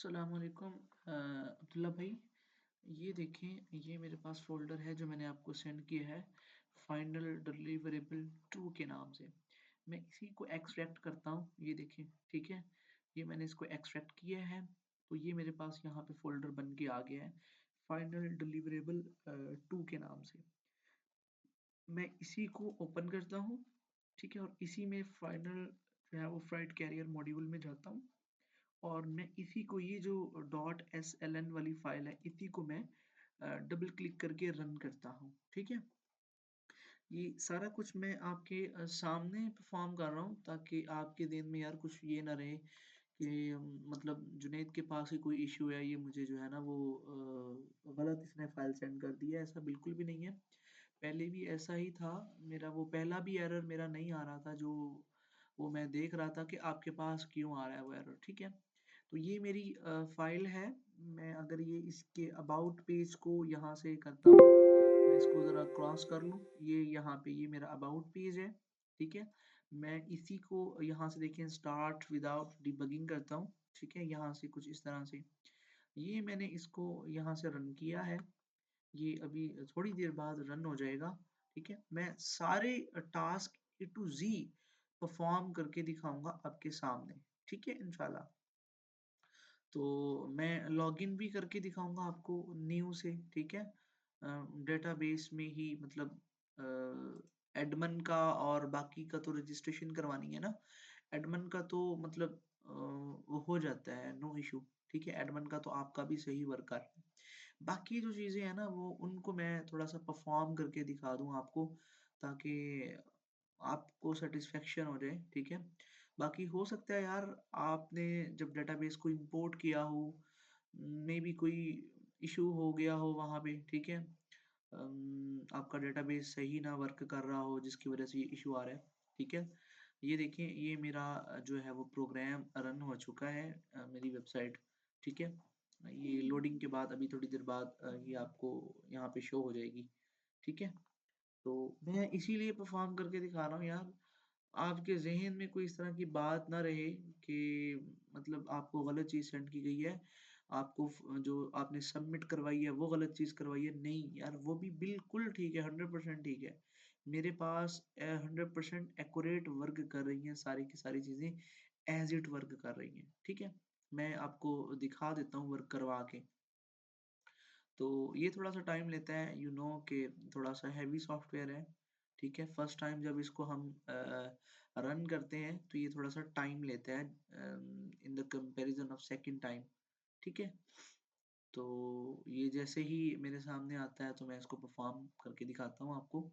अस्सलाम वालेकुम अब्दुल्ला भाई। ये देखें, ये मेरे पास फ़ोल्डर है जो मैंने आपको सेंड किया है फाइनल डिलीवरेबल 2 के नाम से। मैं इसी को एक्सट्रैक्ट करता हूँ, ये देखें, ठीक है। ये मैंने इसको एक्सट्रैक्ट किया है, तो ये मेरे पास यहाँ पे फ़ोल्डर बन के आ गया है फाइनल डिलीवरेबल 2 के नाम से। मैं इसी को ओपन करता हूँ, ठीक है, और इसी में फाइनल जो है वो फ्लाइट कैरियर मॉड्यूल में जाता हूँ और मैं इसी को, ये जो डॉट एस एल एन वाली फाइल है, इसी को मैं डबल क्लिक करके रन करता हूँ, ठीक है। ये सारा कुछ मैं आपके सामने परफॉर्म कर रहा हूँ ताकि आपके दिन में यार कुछ ये ना रहे कि मतलब जुनैद के पास ही कोई इशू है, ये मुझे जो है ना वो गलत इसने फाइल सेंड कर दी है। ऐसा बिल्कुल भी नहीं है, पहले भी ऐसा ही था। मेरा वो पहला भी एरर मेरा नहीं आ रहा था, जो वो मैं देख रहा था कि आपके पास क्यों आ रहा है वो एरर, ठीक है। तो ये मेरी फाइल है। मैं अगर ये इसके अबाउट पेज को यहाँ से करता हूँ, मैं इसको ज़रा क्रॉस कर लूँ, ये यहाँ पे ये मेरा अबाउट पेज है, ठीक है। मैं इसी को यहाँ से देखें स्टार्ट विदाउट डिबगिंग करता हूँ, ठीक है, यहाँ से कुछ इस तरह से ये मैंने इसको यहाँ से रन किया है। ये अभी थोड़ी देर बाद रन हो जाएगा, ठीक है। मैं सारे task A to Z perform करके दिखाऊंगा आपके सामने, ठीक है, इंशाल्लाह। तो मैं लॉगिन भी करके दिखाऊंगा आपको न्यू से, ठीक है। डेटाबेस में ही, मतलब एडमन का और बाकी का तो रजिस्ट्रेशन करवानी है ना। एडमन का तो मतलब वो हो जाता है, नो इशू, ठीक है। एडमन का तो आपका भी सही वर्क कर रहा है। बाकी जो चीज़ें हैं ना वो उनको मैं थोड़ा सा परफॉर्म करके दिखा दूँ आपको, ताकि आपको सेटिस्फेक्शन हो जाए, ठीक है। बाकी हो सकता है यार आपने जब डेटाबेस को इंपोर्ट किया हो, मे बी कोई इशू हो गया हो वहाँ पे, ठीक है। आपका डेटाबेस सही ना वर्क कर रहा हो जिसकी वजह से ये इशू आ रहा है, ठीक है। ये देखिए, ये मेरा जो है वो प्रोग्राम रन हो चुका है, मेरी वेबसाइट, ठीक है। ये लोडिंग के बाद अभी थोड़ी देर बाद ये आपको यहाँ पे शो हो जाएगी, ठीक है। तो मैं इसीलिए परफॉर्म करके दिखा रहा हूँ यार, आपके ज़हन में कोई इस तरह की बात ना रहे कि मतलब आपको गलत चीज़ सेंड की गई है, आपको जो आपने सबमिट करवाई है वो गलत चीज़ करवाई है। नहीं यार, वो भी बिल्कुल ठीक है, 100% ठीक है। मेरे पास 100% एक्यूरेट वर्क कर रही हैं, सारी की सारी चीज़ें एज इट वर्क कर रही हैं, ठीक है। मैं आपको दिखा देता हूँ वर्क करवा के। तो ये थोड़ा सा टाइम लेता है, यू नो कि थोड़ा सा हैवी सॉफ्टवेयर है, ठीक है। फर्स्ट टाइम जब इसको हम रन करते हैं तो ये थोड़ा सा टाइम लेता है in the comparison of second time, ठीक है। तो ये जैसे ही मेरे सामने आता है तो मैं इसको परफॉर्म करके दिखाता हूँ आपको।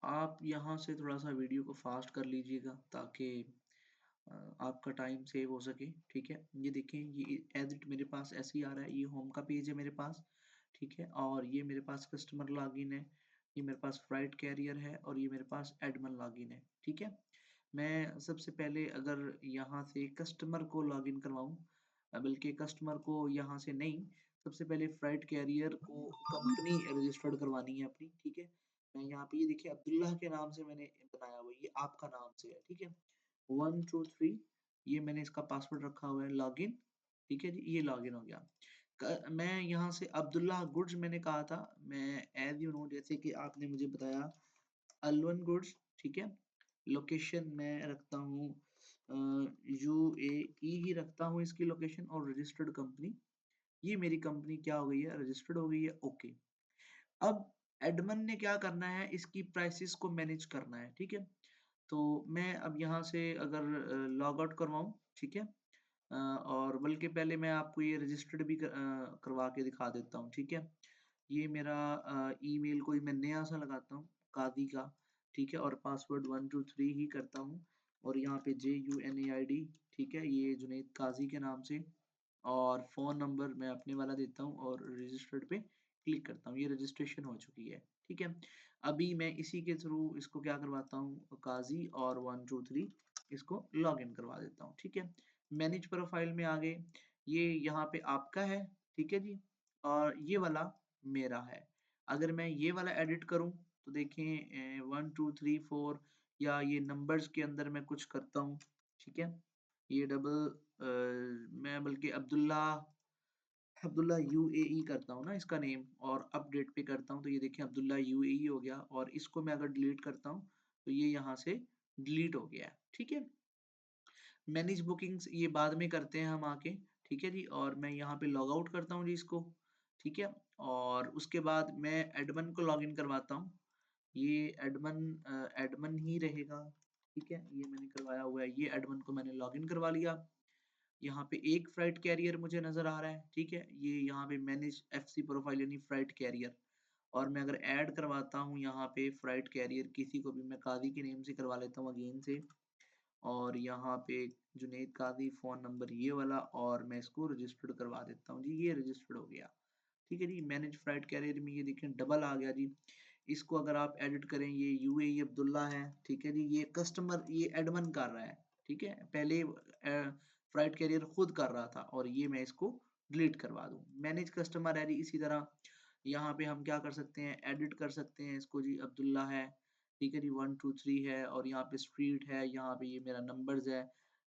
आप यहाँ से थोड़ा सा वीडियो को फास्ट कर लीजिएगा ताकि अ, आपका टाइम सेव हो सके, ठीक है। ये देखें, ये एडिट मेरे पास ऐसे ही आ रहा है, ये होम का पेज है मेरे पास, ठीक है। और ये मेरे पास कस्टमर लॉगिन है, ये मेरे पास फ्लाइट कैरियर है और ये मेरे पास एडमिन लॉगिन है, ठीक है। मैं सबसे पहले अगर यहाँ से कस्टमर को लॉगिन करवाऊँ, बल्कि कस्टमर को यहाँ से नहीं, सबसे पहले फ्लाइट कैरियर को कंपनी रजिस्टर्ड करवानी है अपनी, ठीक है। मैं यहाँ पे ये देखिए अब्दुल्लाह के नाम से मैंने बनाया हुआ है, ये आपका नाम से है, ठीक है। 1 2 3 ये मैंने इसका पासवर्ड रखा हुआ है, लॉगिन, ठीक है जी, ये लॉगिन हो गया। मैं यहाँ से अब्दुल्ला गुड्स मैंने कहा था, मैं एज यू नो जैसे कि आपने मुझे बताया अलवन गुड्स, ठीक है। लोकेशन मैं रखता हूँ UAE ही रखता हूँ इसकी लोकेशन, और रजिस्टर्ड कंपनी, ये मेरी कंपनी क्या हो गई है, रजिस्टर्ड हो गई है, ओके। अब एडमन ने क्या करना है, इसकी प्राइसेस को मैनेज करना है, ठीक है। तो मैं अब यहाँ से अगर लॉग आउट करवाऊँ, ठीक है। और बल्कि पहले मैं आपको ये रजिस्टर्ड भी करवा के दिखा देता हूँ, ठीक है। ये मेरा ईमेल कोई मैं नया सा लगाता हूँ, कादी का, ठीक है, और पासवर्ड 1 2 3 ही करता हूँ। और यहाँ पे JUNAID, ठीक है, ये जुनैद काजी के नाम से, और फ़ोन नंबर मैं अपने वाला देता हूँ और रजिस्टर्ड पे क्लिक करता हूँ। ये रजिस्ट्रेशन हो चुकी है, ठीक है। अभी मैं इसी के थ्रू इसको क्या करवाता हूँ, काजी और 1 2 3 इसको लॉगिन करवा देता हूँ, ठीक है। मैनेज प्रोफाइल में आ गए, ये यहाँ पे आपका है, ठीक है जी, और ये वाला मेरा है। अगर मैं ये वाला एडिट करूँ तो देखें 1 2 3 4 या ये नंबर्स के अंदर मैं कुछ करता हूँ, ठीक है। ये मैं बल्कि अब्दुल्ला अब्दुल्ला यूएई करता हूँ ना इसका नेम, और अपडेट पे करता हूँ, तो ये देखिए अब्दुल्ला यूएई हो गया। और इसको मैं अगर डिलीट करता हूँ तो ये यहाँ से डिलीट हो गया है, ठीक है। मैनेज बुकिंग्स ये बाद में करते हैं हम आके, ठीक है जी। और मैं यहाँ पे लॉग आउट करता हूँ जी इसको, ठीक है। और उसके बाद मैं एडमन को लॉगिन करवाता हूँ। ये एडमन ही रहेगा, ठीक है। ये मैंने करवाया हुआ है, ये एडमन को मैंने लॉगिन करवा लिया। यहाँ पे एक फ्लाइट कैरियर मुझे नजर आ रहा है, ठीक है। ये यहाँ पे मैनेज एफसी प्रोफाइल यानी फ्लाइट कैरियर। और मैं अगर ऐड करवाता हूँ यहाँ पे फ्लाइट कैरियर किसी को भी, मैं कादी के नेम से करवा लेता हूँ अगेन से। और यहाँ पे जुनैद कादी फ़ोन नंबर ये वाला, और मैं इसको रजिस्टर्ड करवा देता हूँ जी। ये रजिस्टर्ड हो गया, ठीक है जी। मैनेज फ्लाइट कैरियर में ये देखें डबल आ गया जी। इसको अगर आप एडिट करें, ये यूएई अब्दुल्ला है, ठीक है जी। ये कस्टमर ये एडमन कर रहा है, ठीक है। पहले फ्लाइट कैरियर खुद कर रहा था, और ये मैं इसको डिलीट करवा दूँ। मैनेज कस्टमर है जी। इसी तरह यहाँ पे हम क्या कर सकते हैं, एडिट कर सकते हैं इसको जी। अब्दुल्ला है, ठीक है जी। 1 2 3 है, और यहाँ पे स्ट्रीट है, यहाँ पे ये मेरा नंबर्स है।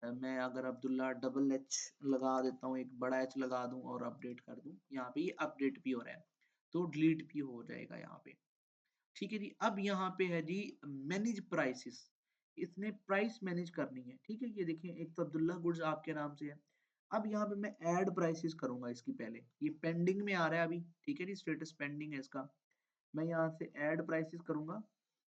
मैं अगर अब्दुल्ला डबल एच लगा देता हूँ, एक बड़ा एच लगा दूँ और अपडेट कर दूँ, यहाँ पे ये अपडेट भी हो रहा है, तो डिलीट भी हो जाएगा यहाँ पे, ठीक है जी। अब यहाँ पे है जी मैनेज प्राइसेस। इसने प्राइस मैनेज करनी है, ठीक है। ये देखिए एक तो अब्दुल्ला गुड्स आपके नाम से है। अब यहाँ पे मैं ऐड प्राइसेस करूंगा इसकी, पहले ये पेंडिंग में आ रहा है अभी, ठीक है जी। स्टेटस पेंडिंग है इसका। मैं यहाँ से ऐड प्राइसेस करूंगा,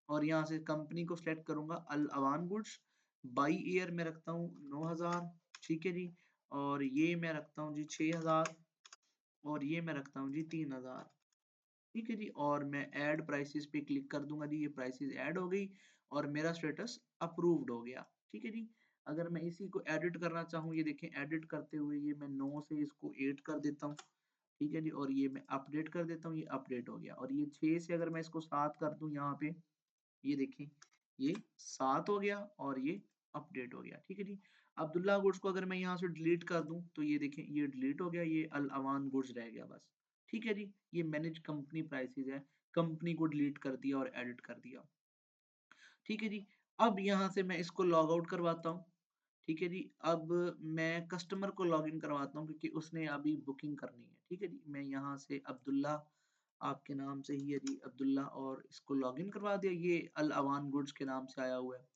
और यहाँ से कंपनी को सिलेक्ट करूंगा, अल अवान गुड्स। बाई ईयर में रखता हूँ 9,000, ठीक है जी। और ये मैं रखता हूँ जी 6,000, और ये मैं रखता हूँ जी 3,000, ठीक है जी। और मैं ऐड प्राइसेस पे क्लिक कर दूंगा जी। ये प्राइसेस ऐड हो गई, और मेरा स्टेटस अप्रूव्ड हो गया, ठीक है जी। अगर मैं इसी को एडिट करना चाहूँ, ये देखें एडिट करते हुए ये मैं 9 से इसको 8 कर देता हूँ, ठीक है जी। और ये मैं अपडेट कर देता हूँ, ये अपडेट हो गया। और ये 6 से अगर मैं इसको 7 कर दूं यहाँ पे, ये देखें ये 7 हो गया, और ये अपडेट हो गया, ठीक है जी। अब्दुल्ला गुड्स को अगर मैं यहाँ से डिलीट कर दूं, तो ये देखें ये डिलीट हो गया, ये अल अमान गुड्स रह गया बस, ठीक है जी। ये मैनेज कंपनी प्राइसेस है, कंपनी को डिलीट कर दिया और एडिट कर दिया, ठीक है जी। अब यहाँ से मैं इसको लॉग आउट करवाता हूँ, ठीक है जी। अब मैं कस्टमर को लॉगिन करवाता हूँ, क्योंकि उसने अभी बुकिंग करनी है, ठीक है जी। मैं यहाँ से अब्दुल्ला आपके नाम से ही है जी, अब्दुल्ला, और इसको लॉगिन करवा दिया। ये अल अवान गुड्स के नाम से आया हुआ है।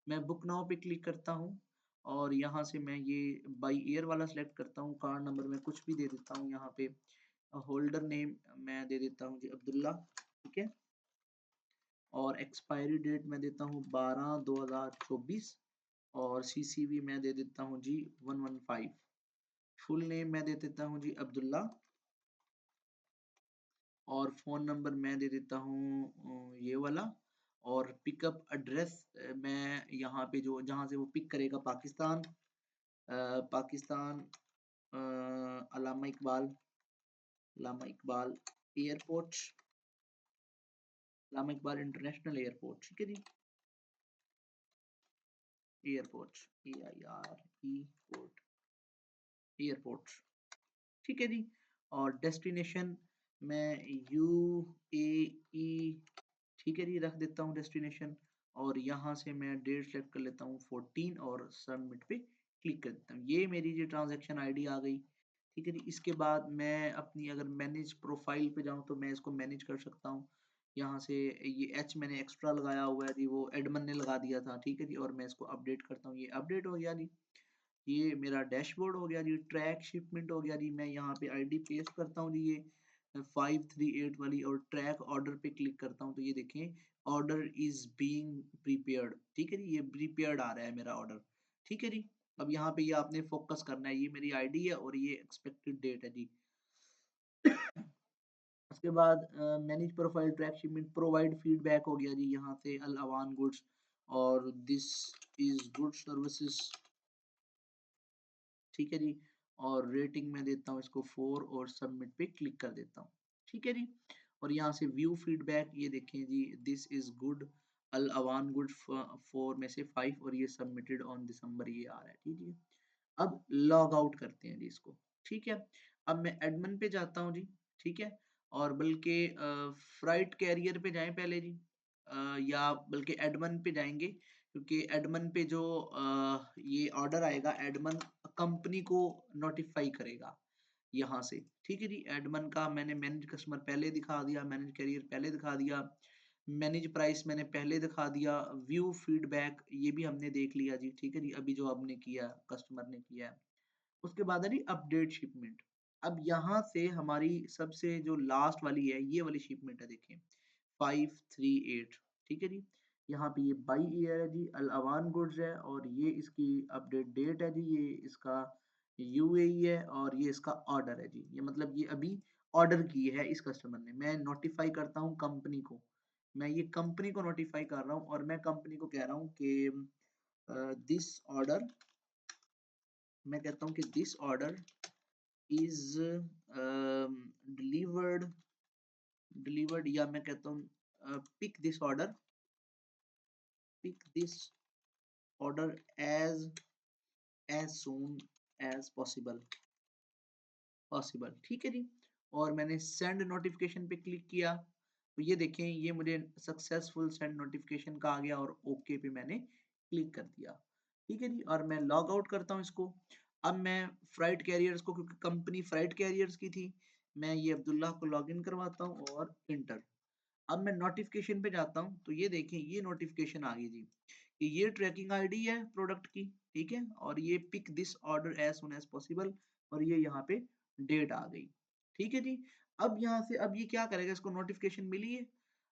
मैं बुक नाउ पे क्लिक करता हूँ, और यहाँ से मैं ये बाई ईयर वाला सिलेक्ट करता हूँ। कार्ड नंबर मैं कुछ भी दे देता हूँ यहाँ पे। होल्डर नेम मैं दे देता हूँ जी अब्दुल्ला, ठीक है। और एक्सपायरी डेट मैं देता हूँ 12/2024, और सीसीवी मैं दे देता हूँ जी 115। फुल नेम मैं दे देता हूँ जी अब्दुल्ला, और फ़ोन नंबर मैं दे देता हूँ ये वाला। और पिकअप एड्रेस मैं यहाँ पे जो जहाँ से वो पिक करेगा, Pakistan, Pakistan, Allama Iqbal airport, Allama Iqbal international airport, ठीक है जी। एयरपोर्ट, AIRE पोर्ट, एयरपोर्ट, ठीक है जी। और डेस्टिनेशन मैं UAE, ठीक है जी, रख देता हूँ डेस्टिनेशन। और यहाँ से मैं डेट सेलेक्ट कर लेता हूँ 14, और सबमिट पे क्लिक कर देता हूँ। ये मेरी जो ट्रांजैक्शन आईडी आ गई, ठीक है जी। इसके बाद मैं अपनी अगर मैनेज प्रोफाइल पे जाऊँ, तो मैं इसको मैनेज कर सकता हूँ। यहाँ से ये एच मैंने एक्स्ट्रा लगाया हुआ है जी, वो एडमन ने लगा दिया था, ठीक है जी। और मैं इसको अपडेट करता हूँ, ये अपडेट हो गया जी। ये मेरा डैशबोर्ड हो गया जी। ट्रैक शिपमेंट हो गया जी। मैं यहाँ पे आईडी पेस्ट करता हूँ जी, ये 538 वाली, और ट्रैक ऑर्डर पे क्लिक करता हूँ, तो ये देखें ऑर्डर इज बीइंग प्रीपेयर्ड, ठीक है जी। ये प्रीपेयर्ड आ रहा है मेरा ऑर्डर, ठीक है जी। अब यहाँ पे ये आपने फोकस करना है, ये मेरी आईडी है, और ये एक्सपेक्टेड डेट है जी। उसके बाद manage profile track shipment provide feedback हो गया जी। यहाँ से अल अवान गुड्स, और दिस इज गुड सर्विसेज, ठीक है जी। और रेटिंग में देता हूँ इसको 4, और सबमिट पे क्लिक कर देता हूँ, ठीक है जी। और यहाँ से व्यू फीडबैक, ये देखें जी, दिस इज गुड, अल अवान गुड 4 में से 5, और ये सबमिटेड ऑन दिसंबर, ये आ रहा है, ठीक है। अब लॉग आउट करते हैं जी इसको, ठीक है। अब मैं एडमिन पे जाता हूँ जी, ठीक है। और बल्कि फ्राइट कैरियर पे जाएं पहले जी। या बल्कि एडमन पे जाएंगे, क्योंकि एडमन पे जो ये ऑर्डर आएगा, एडमन कंपनी को नोटिफाई करेगा यहाँ से। ठीक है जी, एडमन का मैंने मैनेज कस्टमर पहले दिखा दिया, मैनेज कैरियर पहले दिखा दिया, मैनेज प्राइस मैंने पहले दिखा दिया, व्यू फीडबैक ये भी हमने देख लिया जी। ठीक है जी, अभी जो हमने किया कस्टमर ने किया है। उसके बाद है जी अपडेट शिपमेंट। अब यहाँ से हमारी सबसे जो लास्ट वाली है, ये वाली शिपमेंट है, देखें 538। ठीक है जी, यहाँ पे ये बाई ईयर है जी, अल अवान गुड्स है, और ये इसकी अपडेट डेट है जी, ये इसका यूएई है, और ये इसका ऑर्डर है जी। ये मतलब ये अभी ऑर्डर की है इस कस्टमर ने। मैं नोटिफाई करता हूँ कंपनी को, मैं ये कंपनी को नोटिफाई कर रहा हूँ, और मैं कंपनी को कह रहा हूँ कि दिस ऑर्डर, मैं कहता हूँ कि this order is delivered delivered, या मैं कहता हूँ pick this order as soon as possible. ठीक है जी, और मैंने सेंड नोटिफिकेशन पे क्लिक किया, तो ये देखें ये मुझे सक्सेसफुल सेंड नोटिफिकेशन का आ गया, और ओके पे मैंने क्लिक कर दिया। ठीक है जी, और मैं लॉग आउट करता हूँ इसको। अब मैं फ्राइट कैरियर्स को, क्योंकि कंपनी फ्राइट कैरियर्स की थी, मैं ये अब्दुल्ला को लॉग इन करवाता हूँ और इंटर। अब मैं नोटिफिकेशन पे जाता हूँ, तो ये देखें ये नोटिफिकेशन आ गई जी कि ये ट्रैकिंग आईडी है प्रोडक्ट की। ठीक है, और ये pick this order as soon as possible, और ये यहाँ पे डेट आ गई। ठीक है जी, अब यहाँ से अब ये क्या करेगा, इसको नोटिफिकेशन मिली है,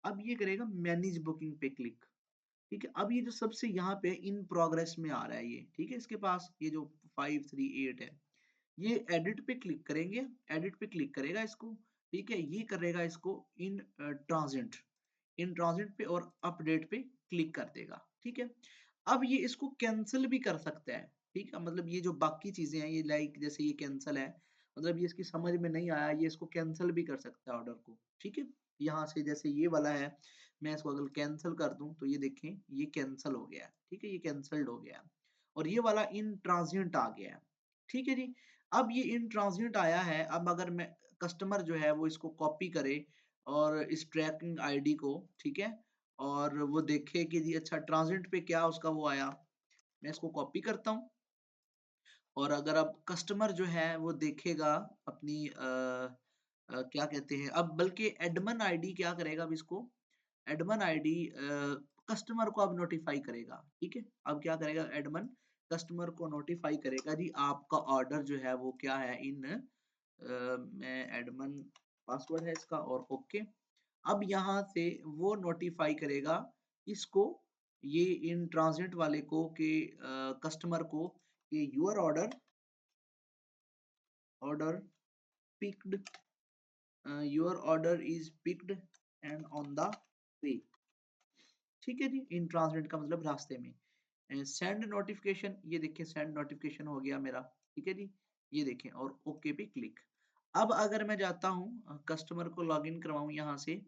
अब ये करेगा मैनेज बुकिंग पे क्लिक। ठीक है, अब ये जो सबसे यहाँ पे इन प्रोग्रेस में आ रहा है ये, ठीक है, इसके पास ये जो 538 है, ये एडिट पे क्लिक करेंगे, एडिट पे क्लिक करेगा इसको। ठीक है, ये करेगा इसको इन ट्रांजिट, इन ट्रांजिट पे और अपडेट पे क्लिक कर देगा। ठीक है, अब ये इसको कैंसिल भी कर सकता है। ठीक है, मतलब ये जो बाकी चीजें हैं, ये लाइक जैसे ये कैंसिल है, मतलब ये इसकी समझ में नहीं आया, ये इसको कैंसिल भी कर सकता है ऑर्डर को। ठीक है, यहाँ से जैसे ये वाला है, मैं इसको अगर कैंसिल कर दूं, तो ये देखें ये कैंसिल हो गया है। ठीक है, ये कैंसल्ड हो गया है, और ये वाला इन ट्रांजिट आ गया है। ठीक है जी, अब ये इन ट्रांजिट आया है, अब अगर मैं कस्टमर जो है वो इसको कॉपी करे और इस ट्रैकिंग आईडी को, ठीक है, और वो देखे कि जी अच्छा ट्रांजिट पे क्या उसका वो आया, मैं इसको कॉपी करता हूँ, और अगर अब कस्टमर जो है वो देखेगा अपनी क्या कहते हैं, अब बल्कि एडमन आईडी क्या करेगा, अब इसको एडमन आईडी कस्टमर को अब नोटिफाई करेगा। ठीक है, अब क्या करेगा एडमन, कस्टमर को नोटिफाई करेगा जी आपका ऑर्डर जो है वो क्या है इन मैं एडमन पासवर्ड है इसका, और ओके। अब यहाँ से वो नोटिफाई करेगा इसको, ये इन ट्रांजिट वाले को, कि कस्टमर को, कि your order order picked, your order is picked and on the way. ठीक है जी, इन ट्रांसलेट का मतलब रास्ते में। सेंड नोटिफिकेशन, ये देखिए सेंड नोटिफिकेशन हो गया मेरा। ठीक है जी, ये देखें, और ओके पे क्लिक। अब अगर मैं जाता हूँ कस्टमर को लॉगिन करवाऊँ यहाँ से,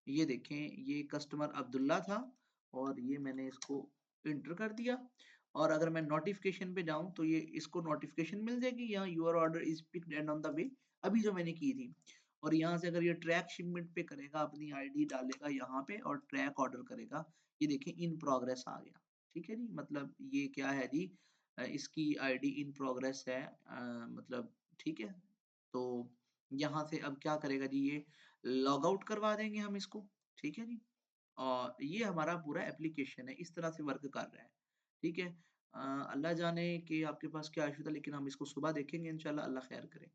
ये देखें ये कस्टमर अब्दुल्ला था, और ये मैंने इसको इंटर कर दिया, और अगर मैं नोटिफिकेशन पे जाऊँ, तो ये इसको नोटिफिकेशन मिल जाएगी यहाँ your order is picked and on the way, अभी जो मैंने की थी। और यहाँ से अगर ये ट्रैक शिपमेंट पे करेगा, अपनी आईडी डालेगा यहाँ पे और ट्रैक ऑर्डर करेगा, ये देखिए इन प्रोग्रेस आ गया। ठीक है जी, मतलब ये क्या है जी, इसकी आईडी इन प्रोग्रेस है, मतलब ठीक है। तो यहाँ से अब क्या करेगा जी, ये लॉग आउट करवा देंगे हम इसको। ठीक है जी, और ये हमारा पूरा एप्लीकेशन है, इस तरह से वर्क कर रहा है। ठीक है, अल्लाह जाने कि आपके पास क्या इशू था, लेकिन हम इसको सुबह देखेंगे इंशाल्लाह। अल्लाह खैर करे।